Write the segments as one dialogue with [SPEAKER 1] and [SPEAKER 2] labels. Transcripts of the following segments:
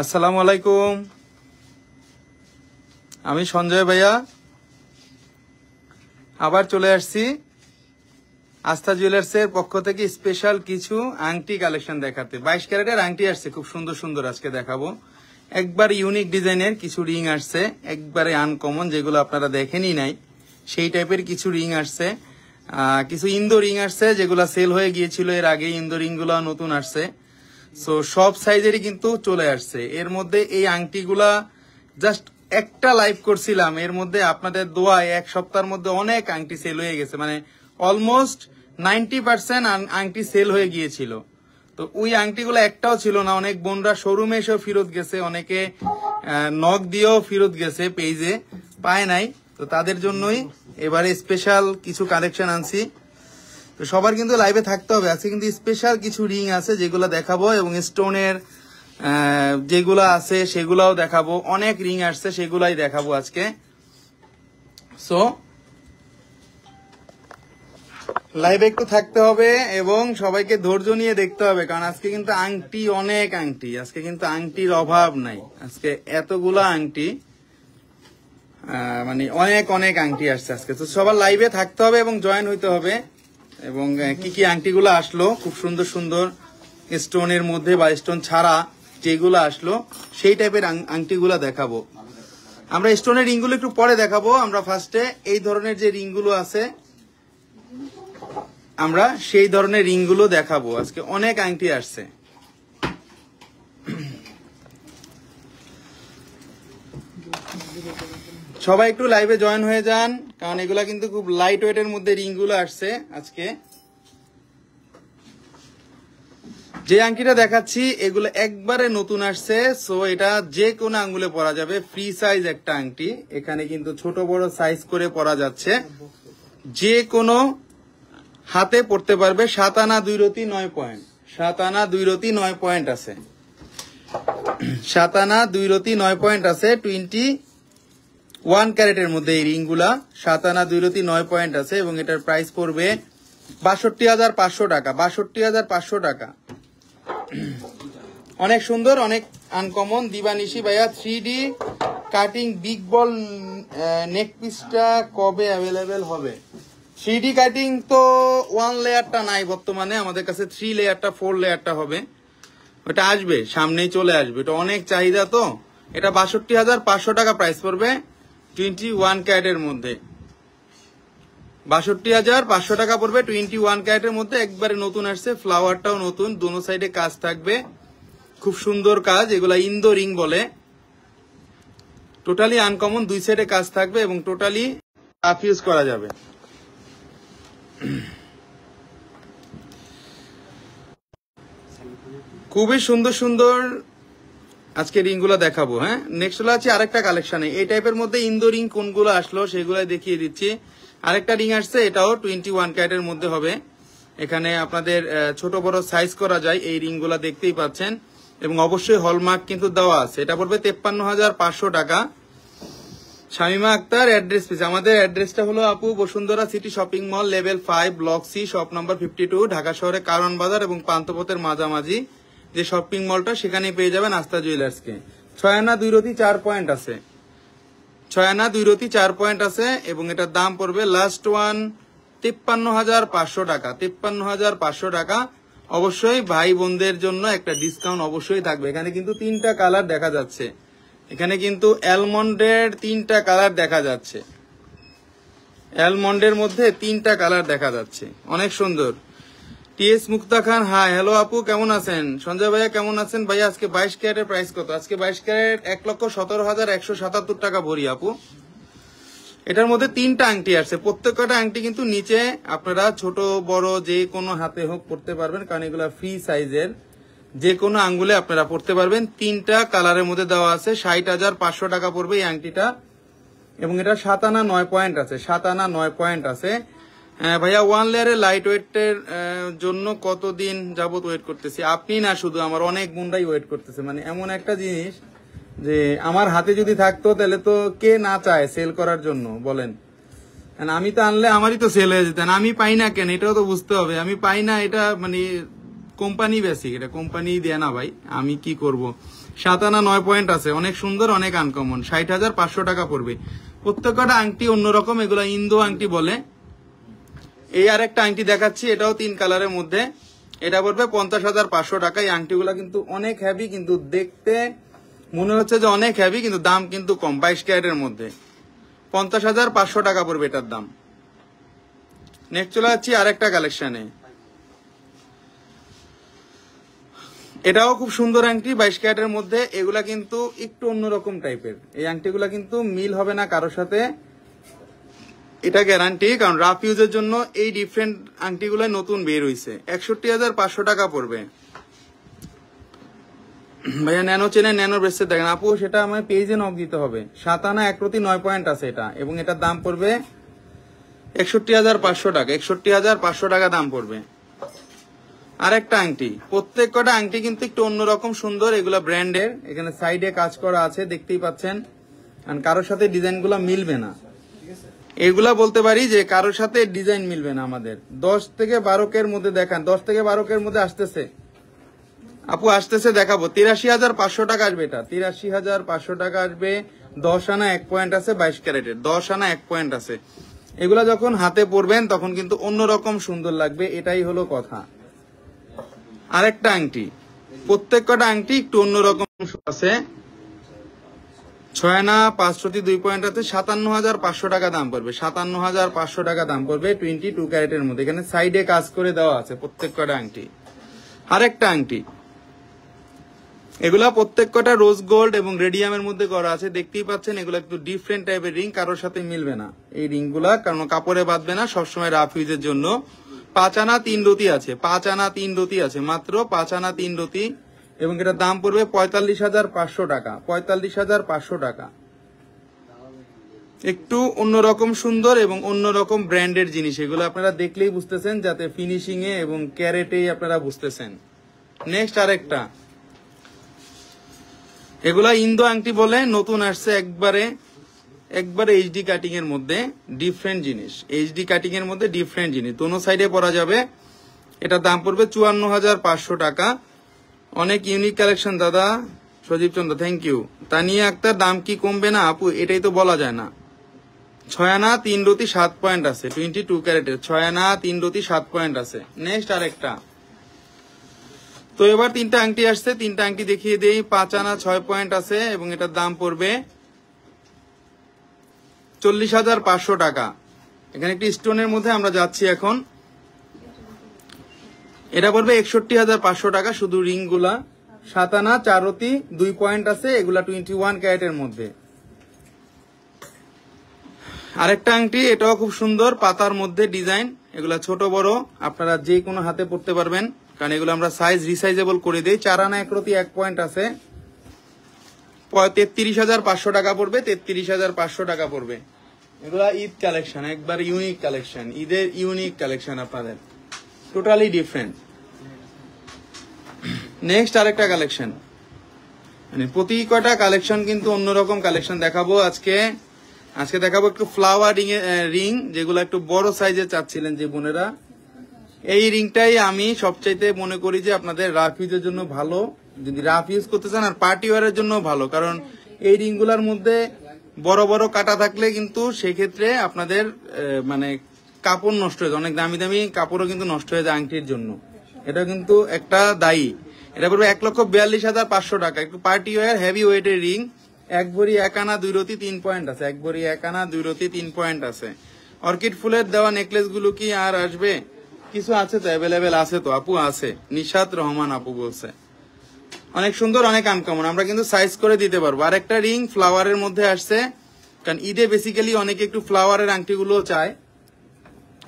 [SPEAKER 1] আসসালামু আলাইকুম, আমি সঞ্জয় ভাইয়া আবার চলে আসছি আস্থা জুয়েলার্সের পক্ষ থেকে স্পেশাল কিছু আংটি কালেকশন দেখাতে। 22 ক্যারেটের আংটি আসছে, খুব সুন্দর সুন্দর আজকে দেখাবো। একবার ইউনিক ডিজাইনের কিছু রিং আসছে, একবারে আনকমন, যেগুলো আপনারা দেখেনই নাই সেই টাইপের কিছু রিং আসছে। কিছু ইন্দো রিং আসছে যেগুলো সেল হয়ে গিয়েছিল এর আগে, ইন্দো রিং গুলা নতুন আসছে। সো সব সাইজেরই কিন্তু চলে আসছে। এর মধ্যে এই আংটিগুলা জাস্ট একটা লাইভ করছিলাম, এর মধ্যে আপনাদের দোয়ায় এক সপ্তাহের মধ্যে অনেক আংটি সেল হয়ে গেছে, মানে অলমোস্ট 90% আংটি সেল হয়ে গিয়েছিল। তো ওই আংটিগুলো একটাও ছিল না, অনেক বোনরা শোরুমে এসেও ফেরত গেছে, অনেকে নক দিয়েও ফেরত গেছে, পেজে পায় নাই। তো তাদের জন্যই এবারে স্পেশাল কিছু কালেকশন আনছি। তো সবার কিন্তু লাইভে থাকতে হবে। আজকে কিন্তু স্পেশাল কিছু রিং আছে যেগুলো দেখাবো, এবং স্টোনের যেগুলো আছে সেগুলাও দেখাবো। অনেক রিং আসছে, সেগুলাই দেখাবো আজকে। সো লাইভে একটু থাকতে হবে এবং সবাইকে ধৈর্য নিয়ে দেখতে হবে, কারণ আজকে কিন্তু আংটি, অনেক আংটি, আজকে কিন্তু আংটির অভাব নাই। আজকে এতগুলা আংটি, মানে অনেক অনেক আংটি আসছে আজকে। তো সবার লাইভে থাকতে হবে এবং জয়েন হইতে হবে। এবং কি কি আংটিগুলো আসলো, খুব সুন্দর সুন্দর স্টোনের মধ্যে বা স্টোন ছাড়া যেগুলো আসলো সেই টাইপের আংটিগুলো দেখাবো। আমরা স্টোনের রিংগুলো একটু পরে দেখাবো। আমরা ফার্স্টে এই ধরনের যে রিংগুলো আছে, আমরা সেই ধরনের রিংগুলো দেখাবো। আজকে অনেক আংটি আসছে। সবাই একটু লাইভে জয়েন হয়ে যান, কারণ এগুলা কিন্তু খুব লাইট ওয়েটের মধ্যে রিংগুলো আসছে আজকে। যে আংটিটা দেখাচ্ছি এগুলো একবারে নতুন আসছে। সো এটা যে কোনো আঙ্গুলে পরা যাবে, ফ্রি সাইজ একটা আংটি। এখানে কিন্তু ছোট বড় সাইজ করে পরা যাচ্ছে, যে কোনো হাতে পড়তে পারবে। 7 আনা 2 রতি 9 পয়েন্ট, 7 আনা 2 রতি 9 পয়েন্ট আছে, 7 আনা 2 রতি 9 পয়েন্ট আছে। 21 ক্যারেটের মধ্যে এই রিংগুলা 7 আনা 2 রতি 9 পয়েন্ট আছে, এবং এটার প্রাইস পড়বে 62,500 টাকা। 62,500 টাকা। অনেক সুন্দর, অনেক আনকমন। দিবানিশি ভাইয়া 3D কাটিং বিগ বল নেক পিসটা কবে অ্যাভেলেবেল হবে? 3D কাটিং তো 1 লেয়ারটা নাই বর্তমানে আমাদের কাছে, 3 লেয়ারটা 4 লেয়ারটা হবে। ওটা আসবে, সামনেই চলে আসবে। এটা অনেক চাহিদা, তো এটা 62,500 টাকা প্রাইস পড়বে 21 ক্যারেটের মধ্যে। 62,500 টাকা পড়বে 21 ক্যারেটের মধ্যে। একবারে নতুন আসছে, ফ্লাওয়ারটাও নতুন, দোনো সাইডে কাজ থাকবে, খুব সুন্দর কাজ। এগুলা ইন্দো রিং বলে। টোটালি আনকমন, 2 সাইডে কাজ থাকবে এবং টোটালি টাফ ইউজ করা যাবে। খুবই সুন্দর সুন্দর আজকে রিংগুলো দেখাবো। হ্যাঁ, নেক্সট হলো আছে আরেকটা কালেকশনে। এই টাইপের মধ্যে ইন্দো রিং কোনগুলো আসলো সেগুলো দেখিয়ে দিচ্ছি। আরেকটা রিং আসছে, এটাও 21 ক্যারেটের মধ্যে হবে। এখানে আপনাদের ছোট বড় সাইজ করা যায়, এই রিংগুলো দেখতেই পাচ্ছেন, এবং অবশ্যই হলমার্ক কিন্তু দেওয়া আছে। এটা পড়বে 53,500 টাকা। শামিমা আক্তার অ্যাড্রেস পিস, আমাদের অ্যাড্রেসটা হলো আপু Bashundhara city shopping mall, level 5, block C, shop number 52, Dhaka শহরে কারওয়ান বাজার এবং পান্থপথের মাঝামাঝি যে শপিং মলটা, সেখানেই পেয়ে যাবেন আস্থা জুয়েলার্সকে। 6 আনা 2 রতি 4 পয়েন্ট আছে, 6 আনা 2 রতি 4 পয়েন্ট আছে, এবং এটার দাম পড়বে লাস্ট ওয়ান 53,500 টাকা। 53,500 টাকা। অবশ্যই ভাই বোনদের জন্য একটা ডিসকাউন্ট অবশ্যই থাকবে। এখানে কিন্তু 3টা কালার দেখা যাচ্ছে, এখানে কিন্তু অ্যালমন্ডের 3টা কালার দেখা যাচ্ছে, অ্যালমন্ডের মধ্যে 3টা কালার দেখা যাচ্ছে, অনেক সুন্দর। টিএস মুক্তা খান, হাই, হ্যালো আপু, কেমন আছেন? সঞ্জয় ভাইয়া কেমন আছেন? ভাইয়া আজকে 22 ক্যারেটের প্রাইস কত? আজকে 22 ক্যারেট 1,17,177 টাকা ভরি আপু। এটার মধ্যে 3টা আংটি আসছে, প্রত্যেকটা আংটি কিন্তু নিচে আপনারা ছোট বড় যে কোনো হাতে হোক পড়তে পারবেন, কারণ এগুলা ফ্রি সাইজের, যে কোনো আঙ্গুলে আপনারা পড়তে পারবেন। 3টা কালারের মধ্যে দেওয়া আছে। 60,500 টাকা পড়বে এই আংটিটা, এবং এটা 7 আনা 9 পয়েন্ট আছে, 7 আনা 9 পয়েন্ট আছে। ভাইয়া 1 লেয়ারের লাইট ওয়েটের জন্য কতদিন যাবত ওয়েট করতেছি? আপনি না, শুধু আমার অনেক বোনরাই ওয়েট করতেছে। মানে এমন একটা জিনিস যে আমার হাতে যদি থাকতো তাহলে তো কে না চায় সেল করার জন্য, বলেন? আমি তো আনলে আমারই তো সেল হয়ে যেতেন। আমি পাই না কেন, এটাও তো বুঝতে হবে। আমি পাই না, এটা মানে কোম্পানি বেসিক, এটা কোম্পানি দেয় না ভাই, আমি কি করব। 7 আনা 9 পয়েন্ট আছে, অনেক সুন্দর, অনেক আনকমন। 60,500 টাকা পড়বে। প্রত্যেকটা আংটি অন্যরকম, এগুলা ইন্দো আংটি বলে। এই আরেকটা আংটি দেখাচ্ছি, এটাও 3 কালারের মধ্যে, এটা পড়বে 50,500 টাকা। এই আংটিগুলা কিন্তু অনেক হেভি, কিন্তু দেখতে মনে হচ্ছে যে অনেক হেভি, কিন্তু দাম কিন্তু কম, 22 ক্যারেটের মধ্যে। 50,500 টাকা পড়বে এটার দাম। নেক্সট চলে যাচ্ছি আরেকটা কালেকশনে। এটাও খুব সুন্দর আংটি, 22 ক্যারেটের মধ্যে। এগুলা কিন্তু একটু অন্যরকম টাইপের, এই আংটিগুলা কিন্তু মিল হবে না কারোর সাথে, এটা গ্যারান্টি। কারণ রাফ ইউজের জন্য এই ডিফারেন্ট আংটিগুলো নতুন বের হইছে। 61,500 টাকা পড়বে। ভাইয়া ন্যানো চেনে, ন্যানো ব্রেসলেট দেখেন আপু, সেটা আমার পেজে নক দিতে হবে। 7 আনা 1 প্রতি 9 পয়েন্ট আছে এটা, এবং এটার দাম পড়বে 61,500 টাকা। 61,500 টাকা দাম পড়বে। আরেকটা আংটি, প্রত্যেক কটা আংটি কিন্তু একটু অন্যরকম সুন্দর, এগুলা ব্র্যান্ডের। এখানে সাইডে কাজ করা আছে, দেখতেই পাচ্ছেন। আর কারোর সাথে ডিজাইন গুলা মিলবে না, এগুলা বলতে পারি যে কারোর সাথে ডিজাইন মিলবে না আমাদের। 10 থেকে 12 কের মধ্যে দেখান, 10 থেকে 12 কের মধ্যে আসতেছে আপু, আসতেছে, দেখাবো। 83,500 টাকা আসবে এটা, 83,500 টাকা আসবে। 10 আনা 1 পয়েন্ট আছে, 22 ক্যারেটের 10 আনা 1 পয়েন্ট আছে। এগুলা যখন হাতে পরবেন তখন কিন্তু অন্যরকম সুন্দর লাগবে, এটাই হলো কথা। আরেকটা আংটি, প্রত্যেক কটা আংটি একটু অন্যরকম আছে। 6 আনা 5 প্রতি 2 পয়েন্ট আছে, 57,500 টাকা দাম পড়বে। 57,500 টাকা দাম পড়বে 22 ক্যারেটের মধ্যে। এখানে সাইডে কাজ করে দেওয়া আছে প্রত্যেক কটা আংটি। আরেকটা আংটি, এগুলা প্রত্যেক কটা রোজ গোল্ড এবং রেডিয়ামের মধ্যে করা আছে, দেখতেই পাচ্ছেন। এগুলো একটু ডিফারেন্ট টাইপের রিং, কারোর সাথে মিলবে না এই রিং গুলা, কারণ কাপড়ে বাঁধবে না, সবসময় রাফ ইউজের জন্য। 5 আনা 3 রতি আছে, 5 আনা 3 রতি আছে, মাত্র 5 আনা 3 রতি, এবং এটার দাম পড়বে 45,500 টাকা। 45,500 টাকা। একটু অন্যরকম সুন্দর এবং অন্যরকম ব্র্যান্ডের জিনিস, এগুলো আপনারা দেখলেই বুঝতেছেন, যাতে ফিনিশিং এ এবং ক্যারেটেই আপনারা বুঝতেছেন। নেক্সট আরেকটা, এগুলা ইন্দো আংটি বলে, নতুন আসছে, একবারে এইচডি কাটিং এর মধ্যে ডিফারেন্ট জিনিস, এইচডি কাটিং এর মধ্যে ডিফারেন্ট জিনিস, দোনো সাইডে পরা যাবে। এটার দাম পড়বে 54,500 টাকা। অনেক ইউনিক কালেকশন দাদা। সজীব চন্দ্র, থ্যাংক ইউ। তানিয়া আক্তার, দাম কি কমবে না আপু? এটাই তো বলা যায় না। 6 আনা 3 রতি 7 পয়েন্ট আছে, 22 ক্যারেটের 6 আনা 3 রতি 7 পয়েন্ট আছে। নেক্সট আরেকটা, তো এবার 3টা আংটি আসছে, 3টা আংটি দেখিয়ে দেই। 5 আনা 6 পয়েন্ট আছে, এবং এটার দাম পড়বে 40,500 টাকা। এখানে একটি স্টোনের মধ্যে আমরা যাচ্ছি এখন, এটা পড়বে 61,500 টাকা শুধু রিং গুলা। 7 আনা 4 রতি 2 পয়েন্ট আছে, এগুলা 21 ক্যারেটের মধ্যে। আরেকটা আংটি, এটাও খুব সুন্দর, পাতার মধ্যে ডিজাইন। এগুলা ছোট বড় আপনারা যে কোনো হাতে পড়তে পারবেন, কারণ এগুলো আমরা সাইজ রিসাইজেবল করে দিই। 4 আনা 1 রতি 1 পয়েন্ট আছে, 33,500 টাকা পড়বে। 33,500 টাকা পড়বে। এগুলা ঈদ কালেকশন, একবার ইউনিক কালেকশন, ঈদের ইউনিক কালেকশন আপনাদের, টোটালি ডিফারেন্ট। নেক্সট আরেকটা কালেকশন, মানে প্রতি কয়টা কালেকশন কিন্তু অন্যরকম কালেকশন দেখাবো আজকে দেখাবো একটু ফ্লাওয়ার রিং, যেগুলো একটু বড় সাইজে চাচ্ছিলেন যে বোনেরা। এই রিংটাই আমি সবচাইতে মনে করি যে আপনাদের রাফ ইউজের জন্য ভালো, যদি রাফ ইউজ করতে চান, আর পার্টি ওয়ারের জন্য ভালো। কারণ এই রিংগুলোর মধ্যে বড় বড় কাটা থাকলে কিন্তু সেক্ষেত্রে আপনাদের মানে কাপড় নষ্ট হয়ে যায়, অনেক দামি দামি কাপড়ও কিন্তু নষ্ট হয়ে যায় আংটির জন্য। এটা কিন্তু একটা দায়ী। এটা পড়বে 1,42,500 টাকা। একটু পার্টি ওয়ার হেভি ওয়েটের রিং, 1 ভরি 1 আনা 2 রতি 3 পয়েন্ট আছে, 1 ভরি 1 আনা 2 রতি 3 পয়েন্ট আছে। অর্কিড ফুলের দেওয়া নেকলেস গুলো কি আর আসবে? কিছু আছে তো, অ্যাভেলেবেল আছে তো আপু, আছে। নিশাত রহমান আপু বলছে, অনেক সুন্দর, অনেক আনকমন, আমরা কিন্তু সাইজ করে দিতে পারবো। আর একটা রিং ফ্লাওয়ারের মধ্যে আসছে, কারণ ঈদে বেসিক্যালি অনেকে একটু ফ্লাওয়ারের আংটিগুলো চায়।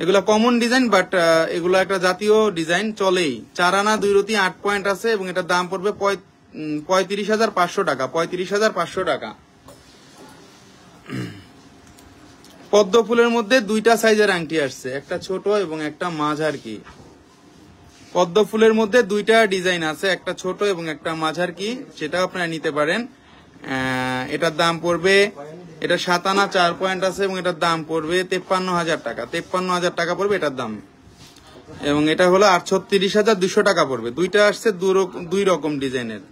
[SPEAKER 1] এগুলা কমন ডিজাইন, বাট এগুলো একটা জাতীয় ডিজাইন, চলেই। 4 আনা 2 রতি 8 পয়েন্ট আছে, এবং এটার দাম পড়বে 35,500 টাকা। 35,500 টাকা। পদ্ম ফুলের মধ্যে 2টা সাইজের আংটি আসছে, একটা ছোট এবং একটা মাঝার কি। পদ্ম ফুলের মধ্যে 2টা ডিজাইন আছে, একটা ছোট এবং একটা মাঝার কি, সেটা আপনারা নিতে পারেন। এটার দাম পড়বে, এটা 7 আনা 4 পয়েন্ট আছে, এবং এটার দাম পড়বে 53,000 টাকা। 53,000 টাকা পড়বে এটার দাম, এবং এটা হলো 38,200 টাকা পড়বে। 2টা আসছে 2 রকম ডিজাইনের।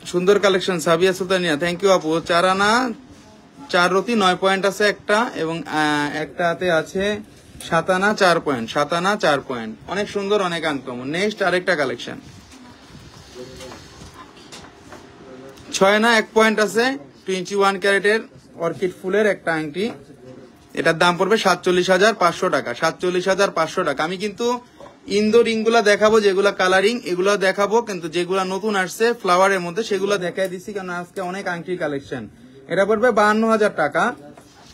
[SPEAKER 1] সুন্দর collection Sabiya Sultania, thank you আপু। 4 আনা 4 রতি 9 পয়েন্ট আছে একটা, এবং একটাতে আছে 7 আনা 4 পয়েন্ট, 7 আনা 4 পয়েন্ট, অনেক সুন্দর, অনেক আনকমন। নেক্সট আরেকটা কালেকশন 6 আনা 1 পয়েন্ট আছে, 21 ক্যারেটের অর্কিড ফুলের একটা আংটি। এটার দাম পড়বে 47,500 টাকা, 47,500 টাকা। আমি কিন্তু ইন্দো রিং গুলা দেখাবো, যেগুলা কালারিং এগুলা দেখাবো, কিন্তু যেগুলা নতুন আসছে ফ্লাওয়ারের মধ্যে সেগুলা দেখাই দিচ্ছি, কারণ আজকে অনেক আংটির কালেকশন। এটা পড়বে 52,000 টাকা।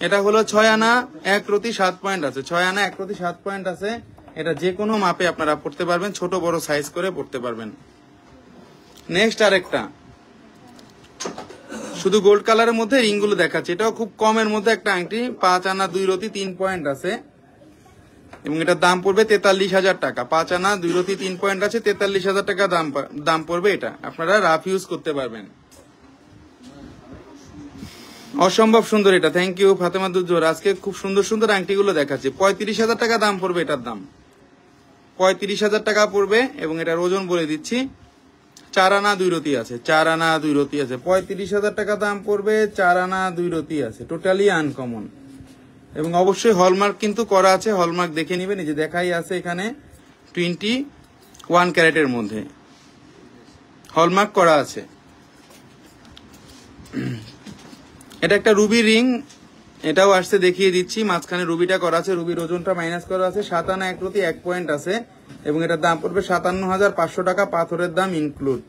[SPEAKER 1] এটা হলো 6 আনা 1 রতি 7 পয়েন্ট আছে, 6 আনা 1 রতি 7 পয়েন্ট আছে। এটা যে কোনো মাপে আপনারা পড়তে পারবেন, ছোট বড় সাইজ করে পড়তে পারবেন। নেক্সট আরেকটা শুধু গোল্ড কালারের মধ্যে রিং গুলো দেখাচ্ছে, এটাও খুব কমের মধ্যে একটা আংটি, 5 আনা 2 রতি 3 পয়েন্ট আছে, এবং এটার দাম পড়বে 43,000 টাকা। 5 আনা 2 রতি 3 পয়েন্ট আছে, 43,000 টাকা দাম পড়বে। এটা আপনারা রাফ ইউজ করতে পারবেন। অসম্ভব সুন্দর এটা, থ্যাংক ইউ ফাতেমা দুজোর। আজকে খুব সুন্দর সুন্দর আংটিগুলো দেখাচ্ছে। 35,000 টাকা দাম পড়বে এটার দাম, 35,000 টাকা পড়বে, এবং এটার ওজন বলে দিচ্ছি 4 আনা 2 রতি আছে, 4 আনা 2 রতি আছে, 35,000 টাকা দাম পড়বে, 4 আনা 2 রতি আছে, টোটালি আনকমন। এবং অবশ্যই হলমার্ক কিন্তু করা আছে, হলমার্ক দেখে নিবেন, এই যে দেখাই আছে এখানে 21 ক্যারেটের মধ্যে হলমার্ক করা আছে। এটা একটা রুবি রিং, এটাও আসছে দেখিয়ে দিচ্ছি, মাঝখানে রুবিটা করা আছে, রুবির ওজনটা মাইনাস করা আছে, 7 আনা 1 রতি 1 পয়েন্ট আছে, এবং এটার দাম পড়বে 57,500 টাকা, পাথরের দাম ইনক্লুড,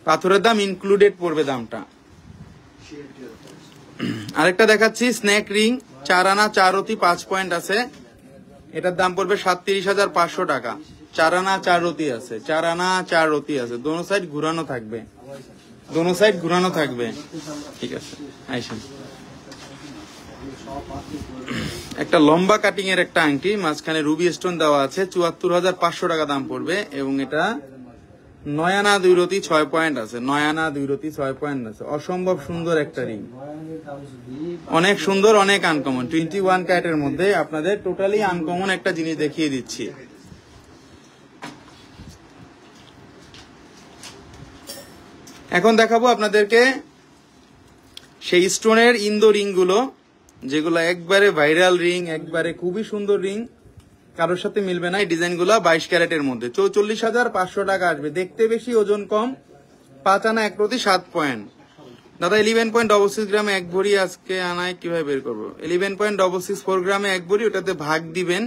[SPEAKER 1] পাথরের দাম ইনক্লুডেড পড়বে দামটা। আরেকটা দেখাচ্ছি স্নেক রিং, 4 আনা 4 রতি 5 পয়েন্ট আছে, এটার দাম পড়বে 37,500 টাকা, 4 আনা 4 রতি আছে, 4 আনা 4 রতি আছে, দোনো সাইড ঘুরানো থাকবে, দোনো সাইড ঘুরানো থাকবে। ঠিক আছে, আইসেন। একটা লম্বা কাটিং এর একটা আংটি, মাঝখানে রুবি স্টোন দেওয়া আছে, 74,500 টাকা দাম পড়বে, এবং এটা 9 আনা 2 রতি 6 পয়েন্ট আছে, 9 আনা 2 রতি 6 পয়েন্ট আছে। অসম্ভব সুন্দর একটা রিং, অনেক সুন্দর, অনেক আনকমন, 21 ক্যারেটের মধ্যে আপনাদের টোটালি আনকমন একটা জিনিস দেখিয়ে দিচ্ছি। এখন দেখাবো আপনাদেরকে সেই স্টোনের ইন্দো রিং গুলো, যেগুলো একবারে ভাইরাল রিং, একবারে খুবই সুন্দর রিং, কারোর সাথে মিলবে না। এই ডিজাইন গুলা 22 ক্যারেটের মধ্যে 44,500 টাকা আসবে, দেখতে বেশি ওজন কম, 5 আনা 1 রতি 7 পয়েন্ট। দাদা 11.66 গ্রামে 1 ভরি আজকে আনায় কিভাবে বের করবো? 11.64 গ্রামে 1 ভরি, ওটাতে ভাগ দিবেন,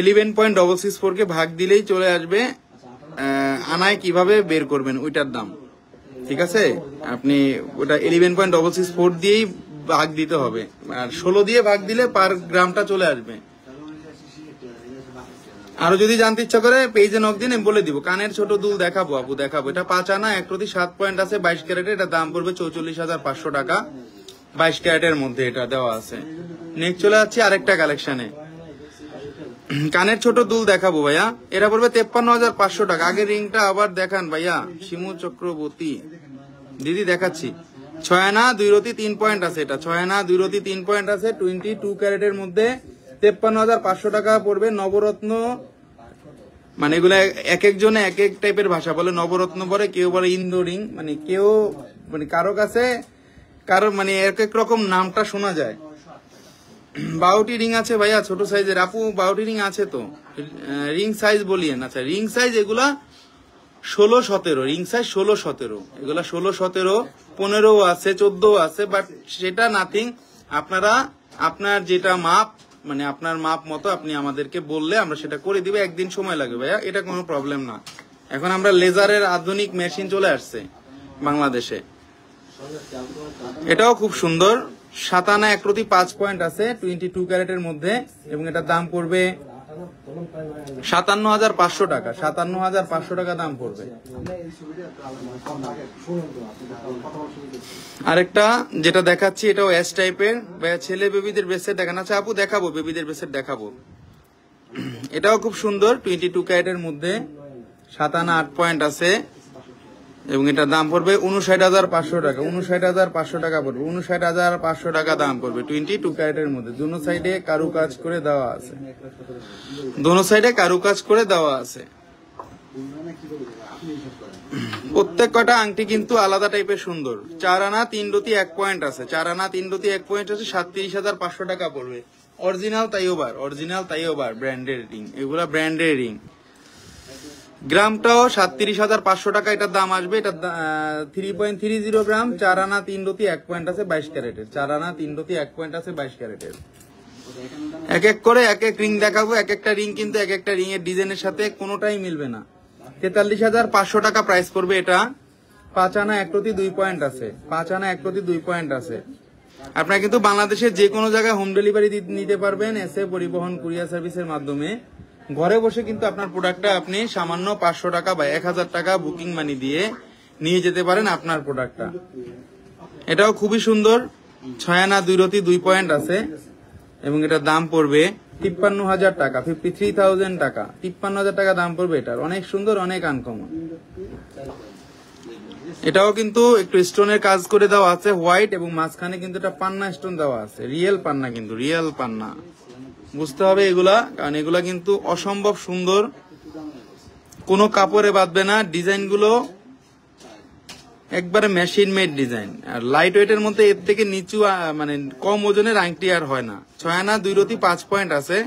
[SPEAKER 1] 11.64 কে ভাগ দিলেই চলে আসবে আনায় কিভাবে বের করবেন ওইটার দাম। ঠিক আছে, আপনি ওটা 11.64 দিয়েই ভাগ দিতে হবে, আর 16 দিয়ে ভাগ দিলে পার গ্রামটা চলে আসবে। আরো যদি জানতে ইচ্ছা করে পেজে নক দিন, আমি বলে দিব। কানের ছোট দুল দেখাবো আপু, দেখাবো। এটা 5 আনা 1 রতি 7 পয়েন্ট আছে, 22 ক্যারেটের, এটা দাম পড়বে 44,500 টাকা, 22 ক্যারেটের মধ্যে এটা দেওয়া আছে। নেক্সট চলে যাচ্ছি আরেকটা কালেকশনে, কানের ছোট দুল দেখাবো ভাইয়া, এটা পড়বে 53,500 টাকা। আগের রিংটা আবার দেখান ভাইয়া, শিমু চক্রবর্তী দিদি দেখাচ্ছি। 6 আনা 2 রতি 3 পয়েন্ট আছে, এটা 6 আনা 2 রতি 3 পয়েন্ট আছে, 22 ক্যারেটের মধ্যে 53,500 টাকা পড়বে। নবরত্ন, মানে এগুলো এক একজনে এক এক টাইপের ভাষা বলে, নবরত্ন বলে, কেউ বলে ইন্দো রিং, মানে কেউ মানে কারো কাছে কারো মানে এক এক রকম নামটা শোনা যায়। 12টি রিং আছে ভাইয়া ছোট সাইজের, আপু 12টি রিং আছে তো, রিং সাইজ বলিয়েন। আচ্ছা রিং সাইজ এগুলা 16-17, রিং সাইজ 16-17, এগুলা 16-17, 15 আছে, 14 আছে, বাট সেটা নাথিং। আপনারা আপনার যেটা মাপ, মানে আপনার মাপ মতো আপনি আমাদেরকে বললে আমরা সেটা করে দিব। একদিন সময় লাগবে ভাইয়া, এটা কোনো প্রবলেম না। এখন আমরা লেজারের আধুনিক মেশিন চলে আসছে বাংলাদেশে। এটাও খুব সুন্দর, 7 আনা 1 রতি 5 পয়েন্ট আছে, 22 ক্যারেটের মধ্যে, এবং এটার দাম পড়বে 57,500 টাকা, 57,500 টাকা দাম পড়বে। আরেকটা যেটা দেখাচ্ছি, এটাও এস টাইপের, ছেলে বেবিদের ব্রেসলেট দেখানো আছে আপু, দেখাবো বেবিদের ব্রেসলেট দেখাবো। এটাও খুব সুন্দর, 22 ক্যারেটের মধ্যে, 7 আনা 8 পয়েন্ট আছে, এবং এটার দাম পড়বে 59,500 টাকা, 59,500 টাকা পড়বে, 59,500 টাকা দাম পড়বে, 22 ক্যারেটের মধ্যে। দুনো সাইডে কারুকাজ করে দেওয়া আছে, দোনো সাইডে কারুকাজ করে দেওয়া আছে। প্রত্যেক কটা আংটি কিন্তু আলাদা টাইপের সুন্দর। 4 আনা 3 রতি 1 পয়েন্ট আছে, 4 আনা 3 রতি 1 পয়েন্ট আছে, 37,500 টাকা পড়বে। অরিজিনাল তাইওবার ব্র্যান্ডের রিং, এগুলা ব্র্যান্ডের রিং। গ্রামটাও 37,500 টাকা এটার দাম আসবে। এটা 3.30 গ্রাম, 4 আনা 3 রতি 1 পয়েন্ট আছে 22 ক্যারেটের, 4 আনা 3 রতি 1 পয়েন্ট আছে 22 ক্যারেটের। এক এক করে এক এক রিং দেখাবো। এক একটা রিং কিন্তু এক একটা রিং এর ডিজাইনের সাথে কোনোটাই মিলবে না। 43,500 টাকা প্রাইস করবে এটা। 5 আনা 1 রতি 2 পয়েন্ট আছে, 5 আনা 1 রতি 2 পয়েন্ট আছে। আপনারা কিন্তু বাংলাদেশের যে কোনো জায়গায় হোম ডেলিভারি নিতে পারবেন এসে পরিবহন কুরিয়ার সার্ভিসের মাধ্যমে। ঘরে বসে কিন্তু আপনার প্রোডাক্টটা আপনি সামান্য 500 টাকা বা 1000 টাকা বুকিং মানি দিয়ে নিয়ে যেতে পারেন আপনার প্রোডাক্টটা। এটাও খুবই সুন্দর। 6 আনা 2 রতি 2 পয়েন্ট আছে এবং এটার দাম পড়বে 53,000 টাকা, 53,000 টাকা, 53,000 টাকা দাম পড়বে এটার। অনেক সুন্দর, অনেক আনকমন। এটাও কিন্তু একটু স্টোনের কাজ করে দেওয়া আছে হোয়াইট, এবং মাঝখানে কিন্তু এটা পান্না স্টোন দেওয়া আছে। রিয়েল পান্না, কিন্তু রিয়েল পান্না বুঝতে হবে এগুলা, কারণ এগুলা কিন্তু অসম্ভব সুন্দর, কোনো কাপড়ে বাঁধবে না। ডিজাইন গুলো একবারে মেশিন মেড ডিজাইন, আর লাইট ওয়েটের মধ্যে এর থেকে নিচু মানে কম ওজনের আংটি আর হয় না। 6 আনা 2 রতি 5 পয়েন্ট আছে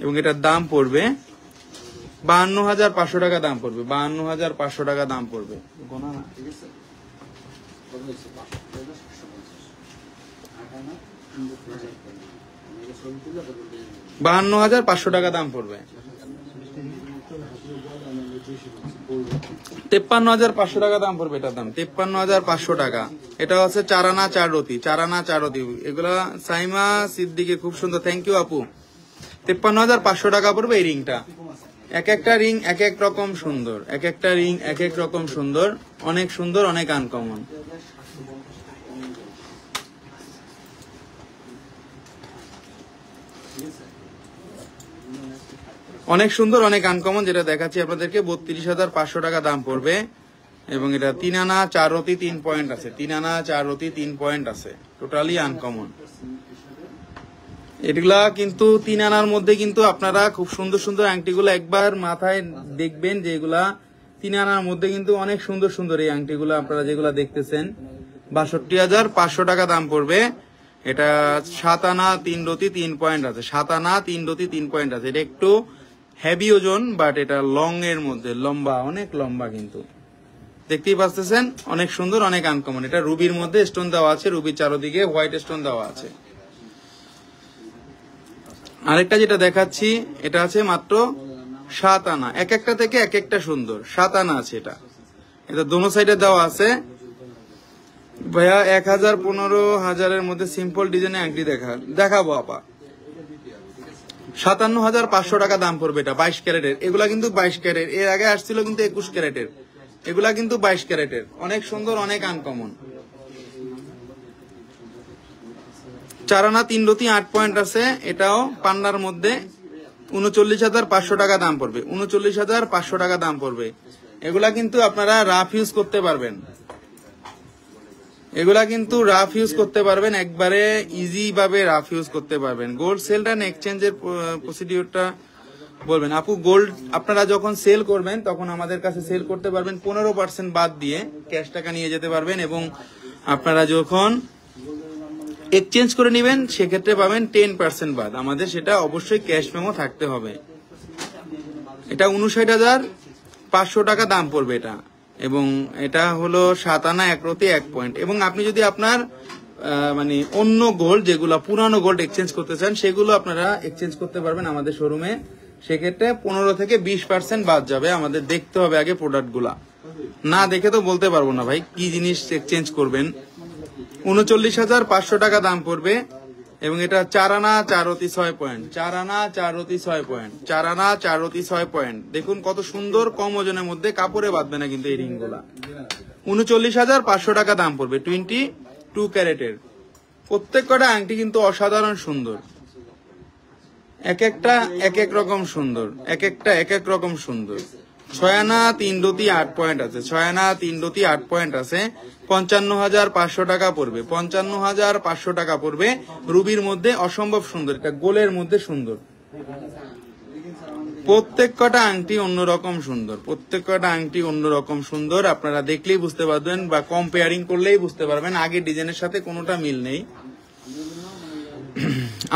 [SPEAKER 1] এবং এটার দাম পড়বে 52,500 টাকা দাম পড়বে, 52,500 টাকা দাম পড়বে। 52,500 টাকা দাম পড়বে। 53,500 টাকা দাম পড়বে এটার দাম, 53,500 টাকা। এটা হচ্ছে 4 আনা 4 রতি, 4 আনা 4 রতি। এগুলা সাইমা সিদ্দিকি, খুব সুন্দর, থ্যাংক ইউ আপু। 53,500 টাকা পড়বে এই রিংটা। এক একটা রিং এক এক রকম সুন্দর, এক একটা রিং এক এক রকম সুন্দর, অনেক সুন্দর, অনেক আনকমন। অনেক সুন্দর, অনেক আনকমন, যেটা দেখাচ্ছি আপনাদেরকে। 32,500 টাকা দাম পড়বে এবং এটা 3 আনা 4 রতি 3 পয়েন্ট আছে, 3 আনা 4 রতি 3 পয়েন্ট আছে, টোটালি আনকমন। এগুলা কিন্তু 3 আনার মধ্যে কিন্তু আপনারা খুব সুন্দর সুন্দর আংটিগুলো একবার মাথায় দেখবেন, যে এগুলা 3 আনার মধ্যে কিন্তু অনেক সুন্দর সুন্দর এই আংটিগুলো আপনারা যেগুলা দেখতেছেন। 62,500 টাকা দাম পড়বে। এটা 7 আনা 3 রতি 3 পয়েন্ট আছে, 7 আনা 3 রতি 3 পয়েন্ট আছে। এটা একটু হেভি ওজন, বাট এটা লং এর মধ্যে, লম্বা, অনেক লম্বা, কিন্তু দেখতেই পাচ্ছেন অনেক সুন্দর, অনেক আনকমন। এটা রুবির মধ্যে স্টোন দেওয়া আছে, রুবির চারদিকে হোয়াইট স্টোন দেওয়া আছে। আরেকটা যেটা দেখাচ্ছি এটা আছে মাত্র 7 আনা, এক একটা থেকে এক একটা সুন্দর। 7 আনা আছে এটা, এটা দোনো সাইডে দেওয়া আছে। ভাইয়া 1,000 15,000 মধ্যে সিম্পল ডিজাইনে আংটি দেখাবো আপা। 57,500 টাকা দাম পড়বে এটা, 22 ক্যারেটের। এগুলা কিন্তু 22 ক্যারেট, এর আগে আসছিল কিন্তু 21 ক্যারেটের, এগুলা কিন্তু 22 ক্যারেটের। অনেক সুন্দর, অনেক আনকমন। 4 আনা 3 রতি 8 পয়েন্ট আছে, এটাও পান্নার মধ্যে। 39,500 টাকা দাম পড়বে, 39,500 টাকা দাম পড়বে। এগুলা কিন্তু আপনারা রাফ ইউজ করতে পারবেন, এগুলা কিন্তু রাফ ইউজ করতে পারবেন, একবারে ইজি ভাবে রাফ ইউজ করতে পারবেন। গোল্ড সেল এন্ড এক্সচেঞ্জের প্রসিডিউরটা বলবেন আপু। গোল্ড আপনারা যখন সেল করবেন তখন আমাদের কাছে সেল করতে পারবেন 15% বাদ দিয়ে, ক্যাশ টাকা নিয়ে যেতে পারবেন। এবং আপনারা যখন এক্সচেঞ্জ করে নেবেন সেক্ষেত্রে পাবেন 10% বাদ। আমাদের সেটা অবশ্যই ক্যাশ মেমো থাকতে হবে। এটা 59,500 টাকা দাম পড়বে এটা, এবং এটা হলো 7 আনা 1 রতি 1 পয়েন্ট। এবং আপনি যদি আপনার মানে অন্য গোল্ড, যেগুলো পুরানো গোল্ড এক্সচেঞ্জ করতে চান, সেগুলো আপনারা এক্সচেঞ্জ করতে পারবেন আমাদের শোরুমে। সেক্ষেত্রে 15 থেকে 20% বাদ যাবে। আমাদের দেখতে হবে আগে প্রোডাক্ট গুলা, না দেখে তো বলতে পারবো না ভাই কি জিনিস এক্সচেঞ্জ করবেন। 39,500 টাকা দাম পড়বে এবং এটা 4 আনা 4 রতি 6 পয়েন্ট, 4 আনা 4 রতি 6 পয়েন্ট, 4 আনা 4 রতি 6 পয়েন্ট। দেখুন কত সুন্দর, কম ওজনের মধ্যে, কাপড়ে বাঁধবে না কিন্তু এই রিং গুলা। 39,500 টাকা দাম পড়বে, 22 ক্যারেটের। প্রত্যেক কটা আংটি কিন্তু অসাধারণ সুন্দর, এক একটা এক এক রকম সুন্দর, এক একটা এক এক রকম সুন্দর। 6 আনা 3 রতি 8 পয়েন্ট আছে, 6 আনা 3 রতি 8 পয়েন্ট আছে। 55,500 টাকা পড়বে, 55,500 টাকা পড়বে। রুবির মধ্যে অসম্ভব সুন্দর, এটা গোলের মধ্যে সুন্দর। প্রত্যেক কটা আংটি অন্যরকম সুন্দর, প্রত্যেক কটা আংটি অন্যরকম সুন্দর। আপনারা দেখলেই বুঝতে পারবেন বা কম্পেয়ারিং করলেই বুঝতে পারবেন, আগের ডিজাইনের সাথে কোনোটা মিল নেই।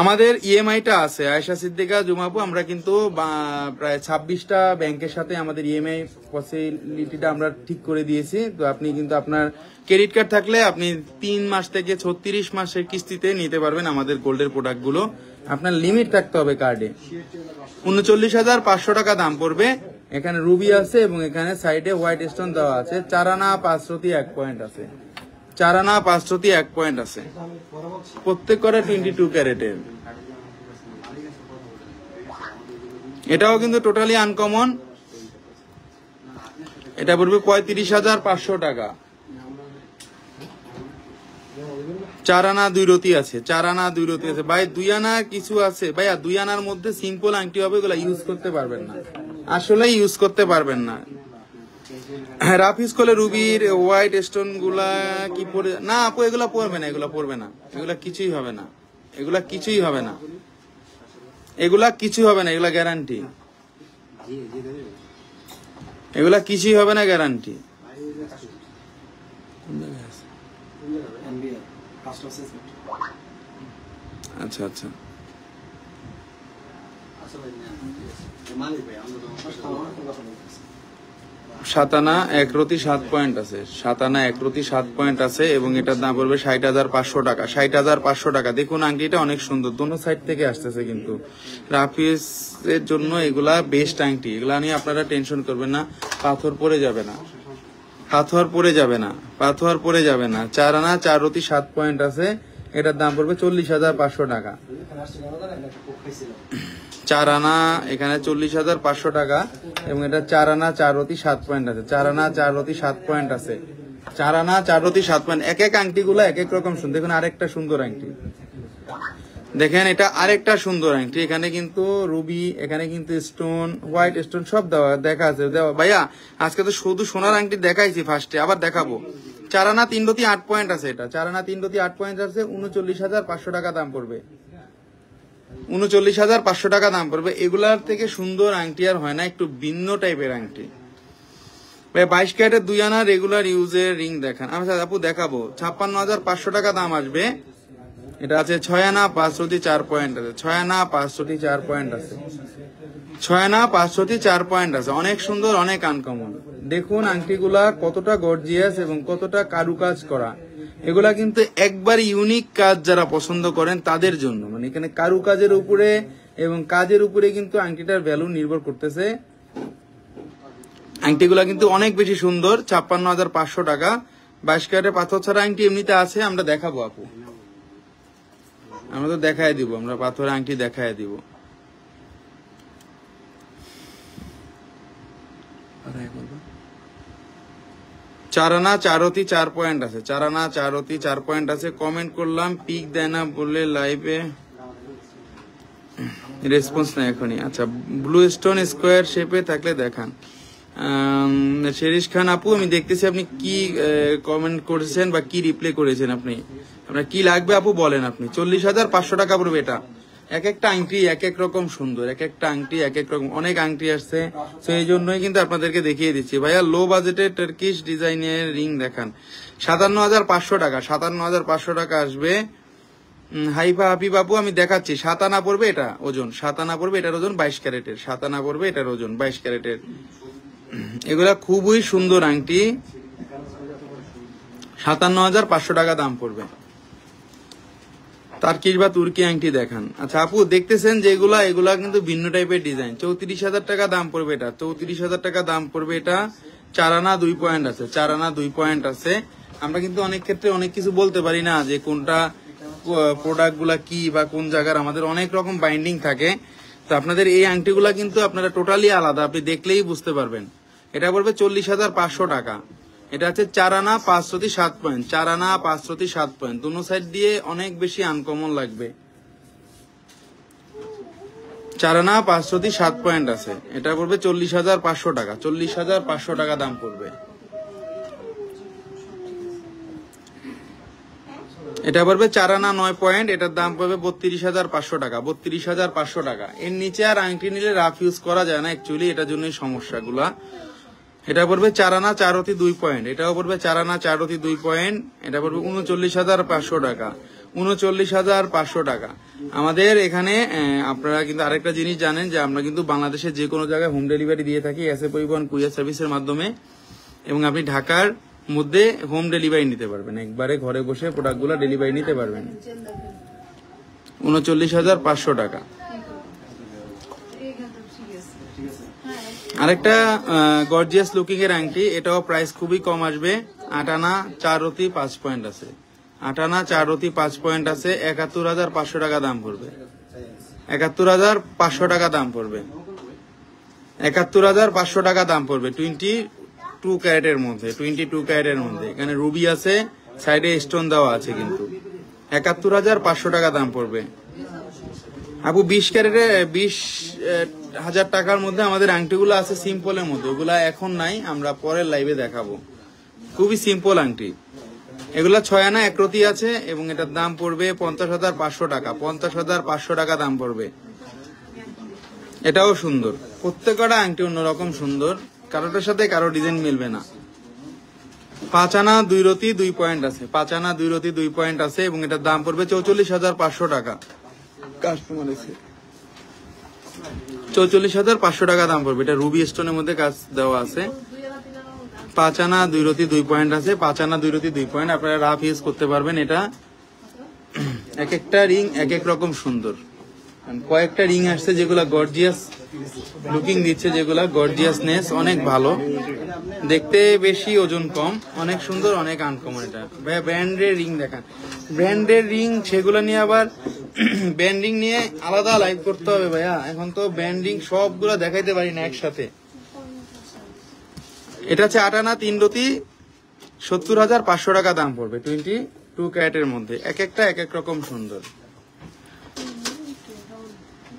[SPEAKER 1] আমাদের ইএমআইটা আছে আয়েশা সিদ্দিকা জুমাপু, আমরা কিন্তু প্রায় 26টা ব্যাংকের সাথে আমাদের ইএমআই ফ্যাসিলিটিটা আমরা ঠিক করে দিয়েছি। তো আপনি কিন্তু আপনার ক্রেডিট কার্ড থাকলে আপনি 3 মাস থেকে 36 মাসের কিস্তিতে নিতে পারবেন আমাদের গোল্ডের প্রোডাক্টগুলো। আপনার লিমিট থাকতে হবে কার্ডে। 39,500 টাকা দাম পড়বে। এখানে রুবি আছে এবং এখানে সাইডে হোয়াইট স্টোন দেওয়া আছে। 4 আনা 5 রতি 1 পয়েন্ট আছে, 4 আনা 5 রতি 1 পয়েন্ট আছে। প্রত্যেক করে 22 ক্যারেটের। এটাও কিন্তু টোটালি আনকমন। এটা পড়বে 35,500 টাকা। 4 আনা 2 রতি আছে, 4 আনা 2 রতি আছে। ভাই 2 আনা কিছু আছে ভাইয়া, 2 আনার মধ্যে সিম্পল আংটি হবে, এগুলা ইউজ করতে পারবেন না, আসলে ইউজ করতে পারবেন না। রাফিজ কোলে রুবির হোয়াইট স্টোন গুলা কি পরে না আপু, এগুলা পরবে না, এগুলা পরবে না, এগুলা কিছুই হবে না, এগুলা কিছুই হবে না, এগুলা কিছু হবে না, এগুলা গ্যারান্টি, এগুলা কিছুই হবে না, গ্যারান্টি। আচ্ছা আচ্ছা, 7 আনা 1 রতি 7 পয়েন্ট আছে, 7 আনা 1 রতি 7 পয়েন্ট আছে এবং এটার দাম পড়বে 60,500 টাকা, 60,500 টাকা। দেখুন আংটিটা অনেক সুন্দর, দোনো সাইড থেকে আসতেছে কিন্তু। রাফিজের জন্য এগুলা বেস্ট আংটি, এগুলা নিয়ে আপনারা টেনশন করবেন না, পাথর পড়ে যাবে না, পাথর পড়ে যাবে না, পাথর পড়ে যাবে না। 4 আনা 4 রতি 7 পয়েন্ট আছে, এটার দাম পড়বে 40,500 টাকা। 4 আনা এখানে 40,500 টাকা এবং এটা 4 আনা 4 রতি 7 পয়েন্ট আছে, 4 আনা 4 রতি 7 পয়েন্ট আছে, 4 আনা 4 রতি 7 পয়েন্ট। এক এক আংটিগুলো এক এক রকম সুন্দর। দেখুন আরেকটা সুন্দর আংটি, দেখেন এটা আরেকটা সুন্দর আংটি। এখানে কিন্তু রুবি, এখানে কিন্তু স্টোন, হোয়াইট স্টোন সব দেওয়া দেখা আছে। ভাইয়া আজকে তো শুধু সোনার আংটি দেখাইছি ফার্স্টে, আবার দেখাবো। 4 আনা 3 রতি 8 পয়েন্ট আছে, এটা 4 আনা 3 রতি 8 পয়েন্ট আছে, 39,500 টাকা দাম পড়বে, 39,500 টাকা দাম পড়বে। এগুলার থেকে সুন্দর আংটি আর হয় না, একটু ভিন্ন টাইপের আংটি। 22 ক্যারেটের 2 আনা রেগুলার ইউজের রিং দেখান। আমি আপু দেখাবো, 56,500 টাকা দাম আসবে। এটা আছে 6 আনা 5 রতি 4 পয়েন্ট আছে, 6 আনা 5 রতি 4 পয়েন্ট আছে, 6 আনা 5 রতি 4 পয়েন্ট আছে। অনেক সুন্দর, অনেক আনকমন। দেখুন আংটিগুলা কতটা গর্জিয়াস এবং কতটা কারুকাজ করা। এগুলা কিন্তু একবার ইউনিক কাজ যারা পছন্দ করেন তাদের জন্য, মানে এখানে কারুকাজের উপরে এবং কাজের উপরে কিন্তু আংটিটার ভ্যালু নির্ভর করতেছে। আংটিগুলা কিন্তু অনেক বেশি সুন্দর। 56,500 টাকা। 22 ক্যারেটের পাথর ছাড়া আংটি এমনিতে আছে, আমরা দেখাবো আপু, আমরা তো দেখাই দিব, আমরা পাথরের আংটি দেখাই দিব। চার আনা 4 রতি 4 পয়েন্ট আছে, 4 আনা 4 রতি 4 পয়েন্ট আছে। কমেন্ট করলাম পিক দেয় না বলে লাইভে রেসপন্স নাই এখনই। আচ্ছা, ব্লু স্টোন স্কোয়ার শেপে থাকলে দেখান। শেরিশ খান আপু, আমি দেখতেছি আপনি কি কমেন্ট করেছেন বা কি রিপ্লাই করেছেন। আপনি আপনার কি লাগবে আপু বলেন। আপনি 40,500 টাকা পড়বে এটা। এক একটা আংটি এক এক রকম সুন্দর, এক একটা আংটি এক এক রকম, অনেক আংটি আসছে, তো এই জন্যই কিন্তু আপনাদেরকে দেখিয়ে দিচ্ছি। ভাইয়া লো বাজেটের টার্কিশ ডিজাইনের রিং দেখান। 57,500 টাকা, 57,500 টাকা আসবে। হাইফা হাফি বাবু আমি দেখাচ্ছি। 7 আনা পড়বে এটা ওজন, 7 আনা পড়বে এটার ওজন 22 ক্যারেটের, 7 আনা পড়বে এটার ওজন 22 ক্যারেটের। এগুলা খুবই সুন্দর আংটি, 57,500 টাকা দাম পড়বে। টার্কিশ বা তুর্কি আংটি দেখান। আচ্ছা আপু দেখতেছেন যে এগুলা কিন্তু ভিন্ন টাইপের ডিজাইন। 34,000 টাকা দাম পড়বে এটা, 34,000 টাকা দাম পড়বে এটা। 4 আনা 2 পয়েন্ট আছে, 4 আনা 2 পয়েন্ট আছে। আমরা কিন্তু অনেক ক্ষেত্রে অনেক কিছু বলতে পারি না যে কোনটা প্রোডাক্ট গুলা কি বা কোন জায়গার, আমাদের অনেক রকম বাইন্ডিং থাকে। তো আপনাদের এই আংটিগুলা কিন্তু আপনারা টোটালি আলাদা, আপনি দেখলেই বুঝতে পারবেন। এটা পড়বে 40,500 টাকা। এটা হচ্ছে 4 আনা 5 রতি 7 পয়েন্ট, 4 আনা 5 রতি 7 পয়েন্ট, দুনো সাইড দিয়ে অনেক বেশি আনকমন লাগবে। 4 আনা 5 রতি 7 পয়েন্ট আছে, এটা পড়বে 40,500 টাকা, 40,500 টাকা দাম পড়বে। এটা পড়বে 4 আনা 9 পয়েন্ট, এটার দাম পড়বে 32,500 টাকা। 32,500 টাকা। এর নিচে আর আংটি নিলে রাফ ইউজ করা যায় না অ্যাকচুয়ালি, এটার জন্যই সমস্যাগুলা। এটা পড়বে 4 আনা 4 অতি 2 পয়েন্ট, এটাও পড়বে 4 আনা 4 অতি 2 পয়েন্ট, এটা পড়বে 39,500 টাকা। 39,500 টাকা। আমাদের এখানে আপনারা কিন্তু আরেকটা জিনিস জানেন যে আমরা কিন্তু বাংলাদেশের যে কোনো জায়গায় হোম ডেলিভারি দিয়ে থাকি এসএ পরিবহন কুরিয়ার সার্ভিসের মাধ্যমে, এবং আপনি ঢাকার মধ্যে হোম ডেলিভারি নিতে পারবেন, একবারে ঘরে বসে প্রোডাক্টগুলো ডেলিভারি নিতে পারবেন। 39,500 টাকা। আরেকটা গর্জিয়াস লুকিং এর আংটি, এটাও প্রাইস খুবই কম আসবে। 8 আনা 4 অতি 5 পয়েন্ট আছে, 8 আনা 4 অতি 5 পয়েন্ট আছে, 71,500 টাকা দাম পড়বে। 71,500 টাকা দাম পড়বে। 71,500 টাকা দাম পড়বে। 22 ক্যারেটের মধ্যে, 22 ক্যারেটের মধ্যে। এখানে রুবি আছে, সাইডে স্টোন দেওয়া আছে কিন্তু। 71,500 টাকা দাম পড়বে। আপু 20 ক্যারেটে 20,000 টাকার মধ্যে আমাদের আংটিগুলো আছে সিম্পলের মধ্যে, ওগুলা এখন নাই, আমরা পরের লাইভে দেখাবো। খুবই সিম্পল আংটি এগুলা। 6 আনা 1 রতি আছে এবং এটার দাম পড়বে 50,500 টাকা। 50,500 টাকা দাম পড়বে। এটাও সুন্দর, প্রত্যেকটা আংটি অন্যরকম সুন্দর, কারোটার সাথে কারো ডিজাইন মিলবে না। 5 আনা 2 রতি 2 পয়েন্ট আছে, 5 আনা 2 রতি 2 পয়েন্ট আছে এবং এটার দাম পড়বে 44,500 টাকা। কাস্টমার আছে 44,500 টাকা দাম পড়বে। এটা রুবি স্টোনের মধ্যে কাজ দেওয়া আছে। 5 আনা 2 রতি 2 পয়েন্ট আছে, 5 আনা 2 রতি 2 পয়েন্ট। আপনারা রাফ ইউজ করতে পারবেন। এটা এক একটা রিং এক এক রকম সুন্দর। কয়েকটা রিং আসছে যেগুলা গর্জিয়াস লুকিং দিচ্ছে, যেগুলা গর্জিয়াসনেস অনেক ভালো, দেখতে বেশি ওজন কম, অনেক সুন্দর, অনেক আনকমন। এটা ভাইয়া ব্র্যান্ডের রিং দেখান, ব্র্যান্ডের রিং সেগুলো নিয়ে আবার ব্র্যান্ডিং নিয়ে আলাদা লাইভ করতে হবে ভাইয়া। এখন তো ব্র্যান্ডিং সবগুলো দেখাইতে পারি না একসাথে। এটা হচ্ছে 8 আনা 3 রতি 70,500 টাকা দাম পড়বে। 22 ক্যারেটের মধ্যে এক একটা এক এক রকম সুন্দর।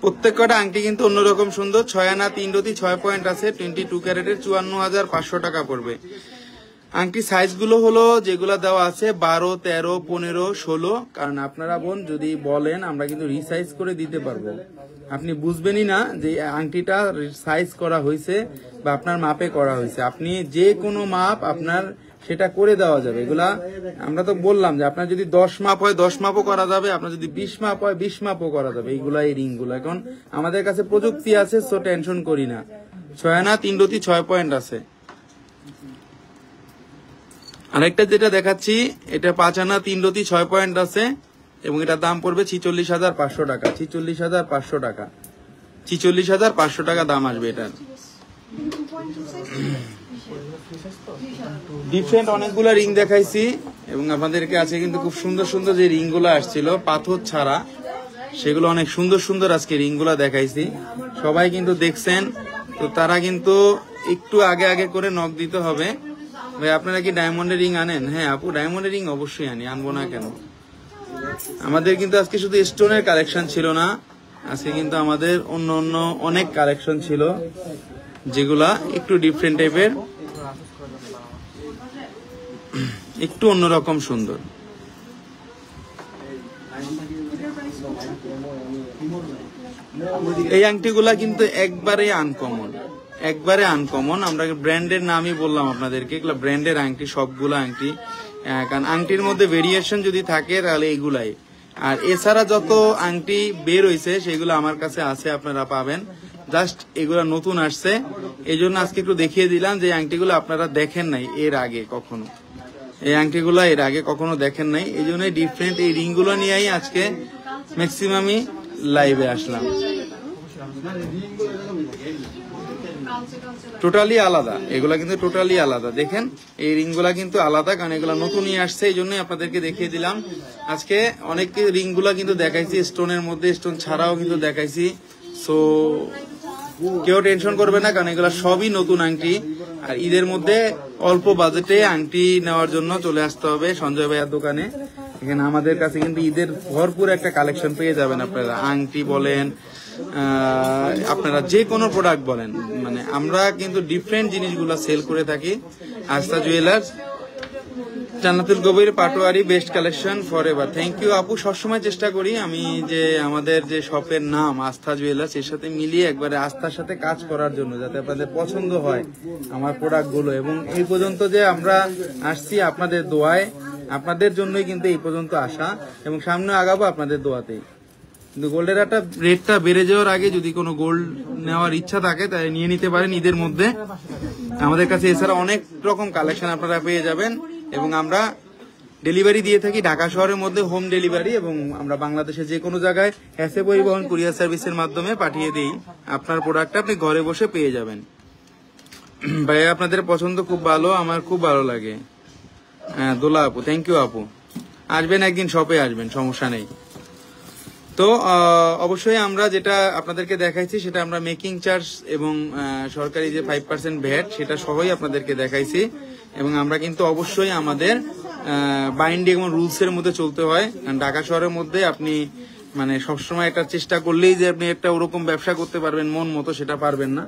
[SPEAKER 1] প্রত্যেকটা আংটি কিন্তু অন্যরকম সুন্দর। 6 আনা 3 রতি 6 পয়েন্ট আছে, 22 ক্যারেটের 54,500 টাকা পড়বে। আংটি সাইজগুলো হলো যেগুলা দেওয়া আছে 12, 13, 15, 16। কারণ আপনারা বোন যদি বলেন আমরা কিন্তু রিসাইজ করে দিতে পারবো, আপনি বুঝবেনই না যে আংটিটা সাইজ করা হয়েছে বা আপনার মাপে করা হয়েছে। আপনি যে কোনো মাপ আপনার সেটা করে দেওয়া যাবে। এগুলা আমরা তো বললাম যে আপনার যদি 10 মাপ হয় 10 মাপও করা যাবে, আপনার যদি 20 মাপ হয় 20 মাপও করা যাবে। এইগুলা এই রিংগুলো এখন আমাদের কাছে প্রযুক্তি আছে, সো টেনশন করি না। 6 আনা 3 রতি 6 পয়েন্ট আছে। আরেকটা যেটা দেখাচ্ছি এটা 5 আনা 3 রতি 6 পয়েন্ট আছে এবং এটার দাম পড়বে 46,500 টাকা। 46,500 টাকা। 46,500 টাকা দাম আসবে এটার। ডিফারেন্ট অনেকগুলো রিং দেখাইছি এবং আপনাদেরকে আছে কিন্তু খুব সুন্দর সুন্দর যে রিংগুলো আসছিল পাথর ছাড়া, সেগুলো অনেক সুন্দর সুন্দর আজকে রিংগুলো দেখাইছি। সবাই কিন্তু দেখছেন, তো তারা কিন্তু একটু আগে আগে করে নক দিতে হবে। ভাই আপনারা কি ডায়মন্ডের রিং আনেন? হ্যাঁ আপু ডায়মন্ডের রিং অবশ্যই আনি, আনবো না কেন। আমাদের কিন্তু আজকে শুধু স্টোনের কালেকশন ছিল না, আজকে কিন্তু আমাদের অন্য অন্য অনেক কালেকশন ছিল যেগুলা একটু ডিফারেন্ট টাইপের, একটু অন্যরকম সুন্দর। এই আংটিগুলা কিন্তু একবারে আনকমন, একবারে আনকমন। আমরা ব্র্যান্ডের নামই বললাম আপনাদেরকে, এগুলা ব্র্যান্ডের আংটি, সবগুলো আংটি। কারণ আংটির মধ্যে ভেরিয়েশন যদি থাকে তাহলে এইগুলাই। আর এছাড়া যত আংটি বের হয়েছে সেগুলো আমার কাছে আছে, আপনারা পাবেন। জাস্ট এগুলা নতুন আসছে, এই জন্য আজকে একটু দেখিয়ে দিলাম যে আংটিগুলো আপনারা দেখেন নাই এর আগে কখনো, এই আংটিগুলো এর আগে কখনো দেখেন নাই। এই জন্য ডিফারেন্ট এই রিংগুলো নিয়েই আজকে ম্যাক্সিমামই লাইভে আসলাম। টোটালি আলাদা, এগুলা কিন্তু টোটালি আলাদা। দেখেন এই রিংগুলা কিন্তু আলাদা, কারণ এগুলা নতুনই আসছে, এই জন্যই আপনাদেরকে দেখিয়ে দিলাম। আজকে অনেক রিংগুলা কিন্তু দেখাইছি স্টোনের মধ্যে, স্টোন ছাড়াও কিন্তু দেখাইছি। সো কেউ টেনশন করবে না, কারণ এগুলা সবই নতুন আংটি। আর ঈদের মধ্যে অল্প বাজেটে আংটি নেওয়ার জন্য চলে আসতে হবে সঞ্জয় ভাইয়ার দোকানে। এখানে আমাদের কাছে কিন্তু ঈদের ভরপুর একটা কালেকশন পেয়ে যাবেন আপনারা। আংটি বলেন, আপনারা যে কোনো প্রোডাক্ট বলেন, মানে আমরা কিন্তু ডিফারেন্ট জিনিসগুলো সেল করে থাকি। Astha jewellers Jannatul Kabir Patwari best collection for ever. Thank you আপু। সবসময় চেষ্টা করি আমি যে আমাদের যে শপের নাম আস্থা জুয়েলার্স এর সাথে মিলিয়ে একবারে আস্থার সাথে কাজ করার জন্য, যাতে আপনাদের পছন্দ হয় আমার প্রোডাক্ট গুলো। এবং এই পর্যন্ত যে আমরা আসছি আপনাদের দোয়ায়, আপনাদের জন্যই কিন্তু এই পর্যন্ত আসা, এবং সামনে আগাবো আপনাদের দোয়াতেই। কিন্তু গোল্ডের একটা রেটটা বেড়ে যাওয়ার আগে যদি কোনো গোল্ড নেওয়ার ইচ্ছা থাকে তাই নিয়ে নিতে পারেন ঈদের মধ্যে। আমাদের কাছে এছাড়া অনেক রকম কালেকশন আপনারা পেয়ে যাবেন, এবং আমরা ডেলিভারি দিয়ে থাকি ঢাকা শহরের মধ্যে হোম ডেলিভারি, এবং আমরা বাংলাদেশের যে কোনো জায়গায় এসএ পরিবহন কুরিয়ার সার্ভিসের মাধ্যমে পাঠিয়ে দিই। আপনার প্রোডাক্টটা আপনি ঘরে বসে পেয়ে যাবেন। ভাই আপনাদের পছন্দ খুব ভালো, আমার খুব ভালো লাগে। হ্যাঁ দোলা আপু, থ্যাংক ইউ আপু। আসবেন একদিন শপে আসবেন, সমস্যা নেই। তো অবশ্যই আমরা যেটা আপনাদেরকে দেখাইছি সেটা আমরা মেকিং চার্জ এবং সরকারি যে 5% ভ্যাট সেটা সবই আপনাদেরকে দেখাইছি। এবং আমরা কিন্তু অবশ্যই আমাদের বাইন্ডিং এবং রুলস এর মধ্যে চলতে হয়, কারণ ঢাকা শহরের মধ্যে আপনি মানে সবসময় একটা চেষ্টা করলেই যে আপনি একটা ওরকম ব্যবসা করতে পারবেন মন মতো, সেটা পারবেন না।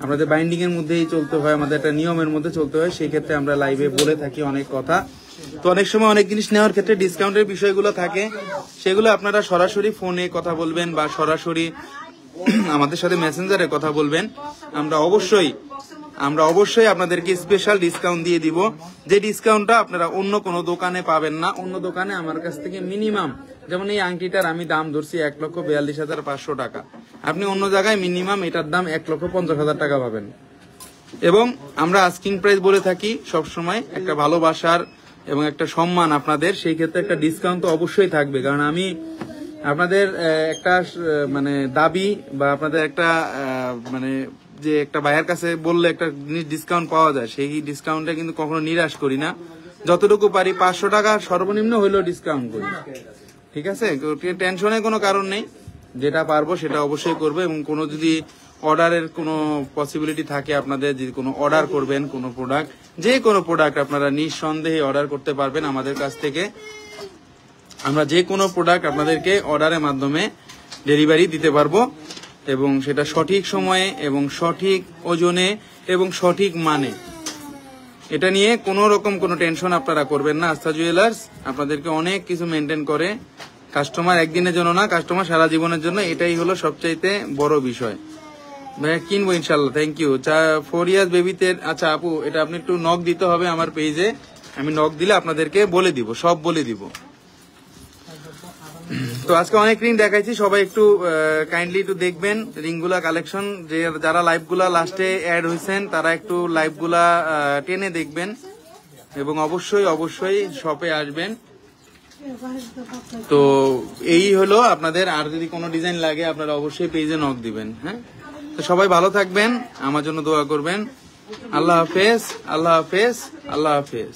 [SPEAKER 1] আমাদের বাইন্ডিং এর মধ্যেই চলতে হয়, আমাদের একটা নিয়মের মধ্যে চলতে হয়। সেই ক্ষেত্রে আমরা লাইভে বলে থাকি অনেক কথা। তো অনেক সময় অনেক জিনিস নেওয়ার ক্ষেত্রে ডিসকাউন্টের বিষয়গুলো থাকে, সেগুলো আপনারা সরাসরি ফোনে কথা বলবেন বা সরাসরি আমাদের সাথে মেসেঞ্জারে কথা বলবেন। আমরা অবশ্যই আপনাদেরকে স্পেশাল ডিসকাউন্ট দিয়ে দিব, যে ডিসকাউন্টটা আপনারা অন্য কোনো দোকানে পাবেন না। অন্য দোকানে আমার কাছ থেকে মিনিমাম, যেমন এই আংটিটার আমি দাম ধরছি 1,42,500 টাকা, আপনি অন্য জায়গায় মিনিমাম এটার দাম 1,50,000 টাকা পাবেন। এবং আমরা আস্কিং প্রাইস বলে থাকি সবসময়, একটা ভালোবাসার এবং একটা সম্মান আপনাদের, সেই ক্ষেত্রে একটা ডিসকাউন্ট তো অবশ্যই থাকবে। কারণ আমি আপনাদের একটা মানে দাবি বা আপনাদের একটা মানে যে একটা ভাইয়ের কাছে বললে একটা জিনিস ডিসকাউন্ট পাওয়া যায়, সেই ডিসকাউন্টে কিন্তু কখনো নিরাশ করি না। যতটুকু পারি 500 টাকা সর্বনিম্ন হইলেও ডিসকাউন্ট করি, ঠিক আছে? টেনশনের কোনো কারণ নেই, যেটা পারবো সেটা অবশ্যই করবো। এবং কোনো যদি অর্ডারের কোনো পসিবিলিটি থাকে আপনাদের, যদি কোনো অর্ডার করবেন কোনো প্রোডাক্ট, যে কোনো প্রোডাক্ট আপনারা নিঃসন্দেহে অর্ডার করতে পারবেন আমাদের কাছ থেকে। আমরা যে কোনো প্রোডাক্ট আপনাদেরকে অর্ডারের মাধ্যমে ডেলিভারি দিতে পারবো, এবং সেটা সঠিক সময়ে এবং সঠিক ওজনে এবং সঠিক মানে। এটা নিয়ে কোনো রকম কোনো টেনশন আপনারা করবেন না। আস্থা জুয়েলার্স আপনাদেরকে অনেক কিছু মেনটেন করে। কাস্টমার একদিনের জন্য না, কাস্টমার সারা জীবনের জন্য, এটাই হলো সবচাইতে বড় বিষয়। ভাইয়া কিনবো ইনশাল্লাহ, থ্যাংক ইউ। 4 ইয়ার্স বেবিতে, আচ্ছা আপু এটা আপনি একটু নক দিতে হবে আমার পেজে, আমি নক দিলে আপনাদেরকে বলে দিব, সব বলে দিব। তো আজকে অনেক রিং দেখাইছি, সবাই একটু কাইন্ডলি একটু দেখবেন রিংগুলা কালেকশন। যারা লাইভগুলা লাস্টে অ্যাড হয়েছেন তারা একটু লাইভগুলা টেনে দেখবেন, এবং অবশ্যই শপে আসবেন। তো এই হলো আপনাদের। আর যদি কোনো ডিজাইন লাগে আপনারা অবশ্যই পেজে নক দিবেন। হ্যাঁ, তো সবাই ভালো থাকবেন, আমার জন্য দোয়া করবেন। আল্লাহ হাফেজ, আল্লাহ হাফেজ, আল্লাহ হাফেজ।